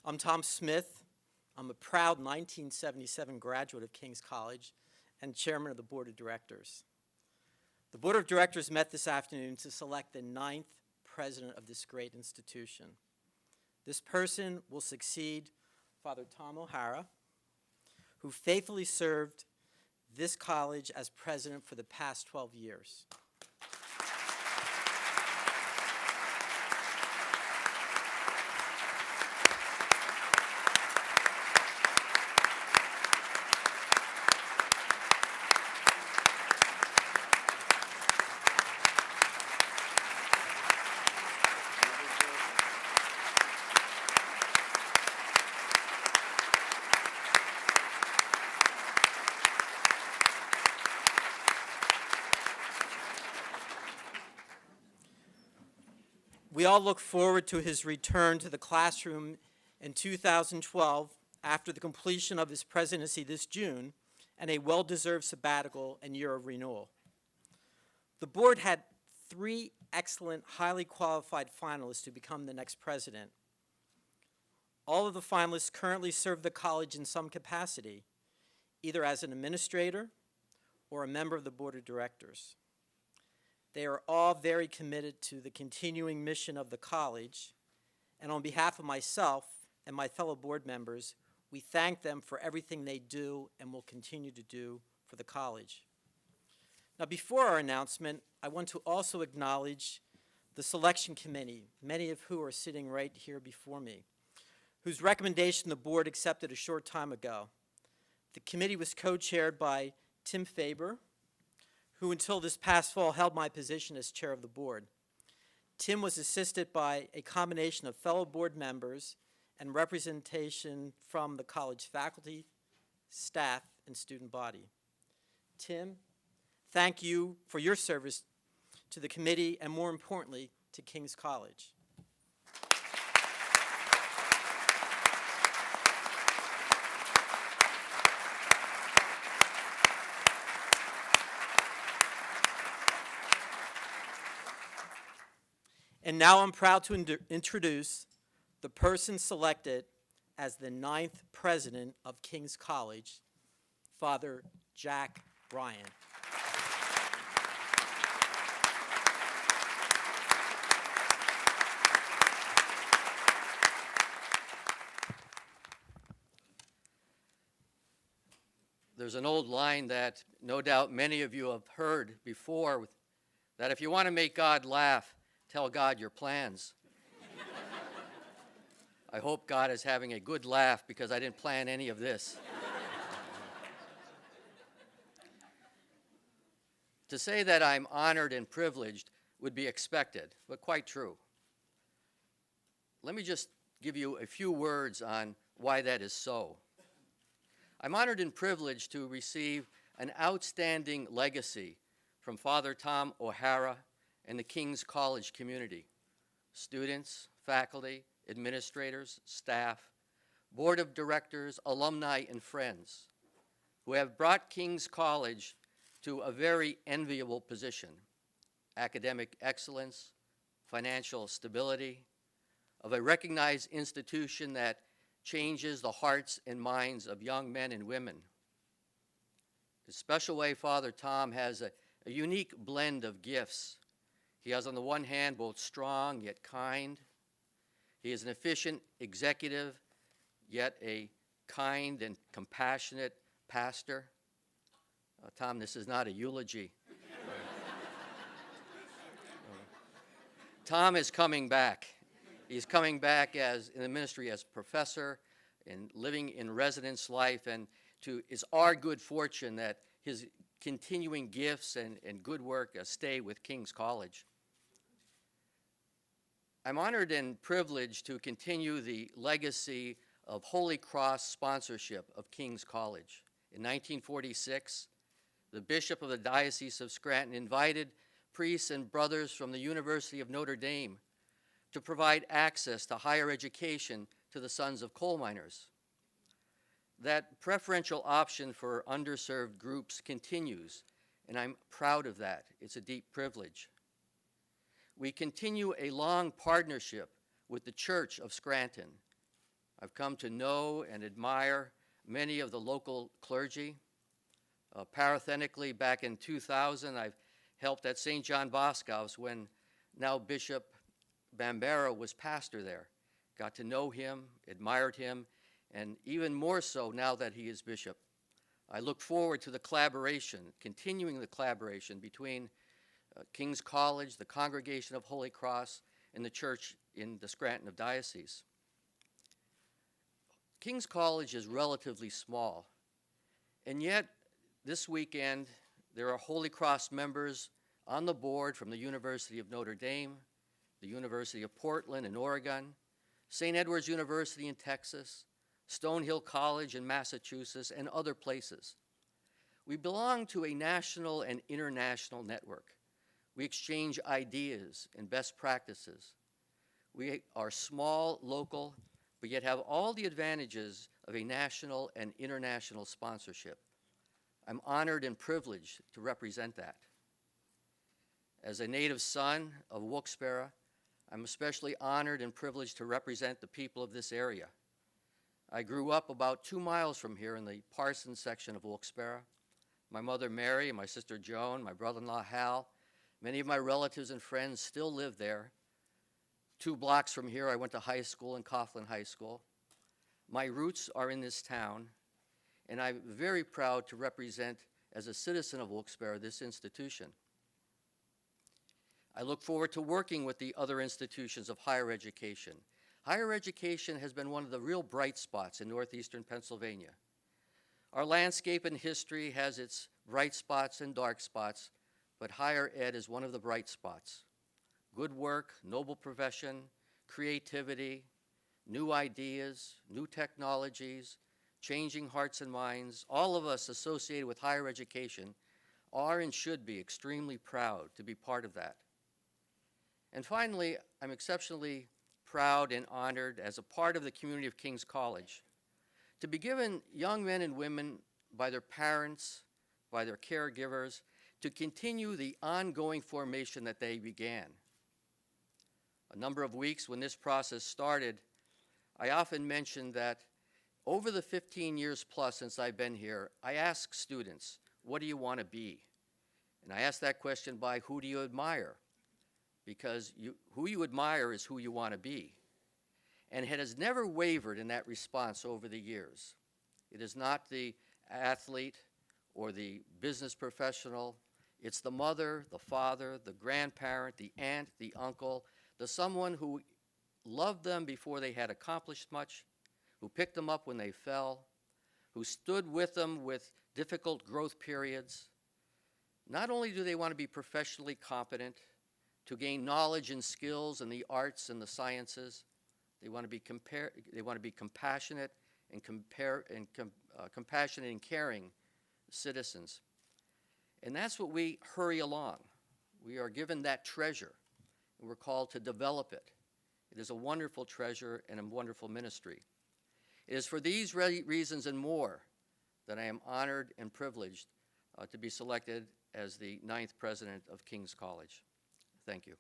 I'm Tom Smith. I'm a proud 1977 graduate of King's College and chairman of the board of directors. The board of directors met this afternoon to select the 9th president of this great institution. This person will succeed Father Tom O'Hara, who faithfully served this college as president for the past 12 years. We all look forward to his return to the classroom in 2012 after the completion of his presidency this June and a well-deserved sabbatical and year of renewal. The board had 3 excellent, highly qualified finalists to become the next president. All of the finalists currently serve the college in some capacity, either as an administrator or a member of the board of directors. They are all very committed to the continuing mission of the college, and on behalf of myself and my fellow board members, we thank them for everything they do and will continue to do for the college. Now, before our announcement, I want to also acknowledge the selection committee, many of who are sitting right here before me, whose recommendation the board accepted a short time ago. The committee was co-chaired by Tim Faber, who until this past fall held my position as chair of the board. Tim was assisted by a combination of fellow board members and representation from the college faculty, staff, and student body. Tim, thank you for your service to the committee and, more importantly, to King's College. And now I'm proud to introduce the person selected as the 9th president of King's College, Father Jack Ryan. There's an old line that no doubt many of you have heard before, that if you want to make God laugh, tell God your plans. I hope God is having a good laugh because I didn't plan any of this. To say that I'm honored and privileged would be expected, but quite true. Let me just give you a few words on why that is so. I'm honored and privileged to receive an outstanding legacy from Father Tom O'Hara and the King's College community, students, faculty, administrators, staff, board of directors, alumni, and friends who have brought King's College to a very enviable position: academic excellence, financial stability, of a recognized institution that changes the hearts and minds of young men and women. The special way Father Tom has a unique blend of gifts. He has, on the one hand, both strong yet kind. He is an efficient executive, yet a kind and compassionate pastor. Tom, this is not a eulogy. Tom is coming back. He's coming back as in the ministry as professor and living in residence life, and it's our good fortune that his continuing gifts and good work stay with King's College. I'm honored and privileged to continue the legacy of Holy Cross sponsorship of King's College. In 1946, the Bishop of the Diocese of Scranton invited priests and brothers from the University of Notre Dame to provide access to higher education to the sons of coal miners. That preferential option for underserved groups continues, and I'm proud of that. It's a deep privilege. We continue a long partnership with the Church of Scranton, I've come to know and admire many of the local clergy. Parenthetically, back in 2000, I've helped at St. John Bosco's when now Bishop Bambera was pastor there. Got to know him, admired him, and even more so now that he is bishop. I look forward to the collaboration, continuing the collaboration between King's College, the Congregation of Holy Cross, and the church in the Scranton Diocese. King's College is relatively small, and yet this weekend there are Holy Cross members on the board from the University of Notre Dame, the University of Portland in Oregon, St. Edward's University in Texas, Stonehill College in Massachusetts, and other places. We belong to a national and international network. We exchange ideas and best practices. We are small, local, but yet have all the advantages of a national and international sponsorship. I'm honored and privileged to represent that. As a native son of Wilkes-Barre, I'm especially honored and privileged to represent the people of this area. I grew up about 2 miles from here in the Parsons section of Wilkes-Barre. My mother Mary and my sister Joan, my brother-in-law Hal, many of my relatives and friends still live there. 2 blocks from here, I went to high school in Coughlin High School. My roots are in this town, and I'm very proud to represent, as a citizen of Wilkes-Barre, this institution. I look forward to working with the other institutions of higher education. Higher education has been one of the real bright spots in northeastern Pennsylvania. Our landscape and history has its bright spots and dark spots, but higher ed is one of the bright spots. Good work, noble profession, creativity, new ideas, new technologies, changing hearts and minds, all of us associated with higher education are and should be extremely proud to be part of that. And finally, I'm exceptionally proud and honored as a part of the community of King's College to be given young men and women by their parents, by their caregivers, to continue the ongoing formation that they began. A number of weeks when this process started, I often mention that over the 15 years plus since I've been here, I ask students, what do you want to be? And I ask that question by who do you admire? Because who you admire is who you want to be. And it has never wavered in that response over the years. It is not the athlete or the business professional. It's the mother, the father, the grandparent, the aunt, the uncle, the someone who loved them before they had accomplished much, who picked them up when they fell, who stood with them with difficult growth periods. Not only do they want to be professionally competent, to gain knowledge and skills in the arts and the sciences, they want to be compassionate and compassionate and caring citizens. And that's what we hurry along. We are given that treasure, and we're called to develop it. It is a wonderful treasure and a wonderful ministry. It is for these reasons and more that I am honored and privileged to be selected as the 9th president of King's College. Thank you.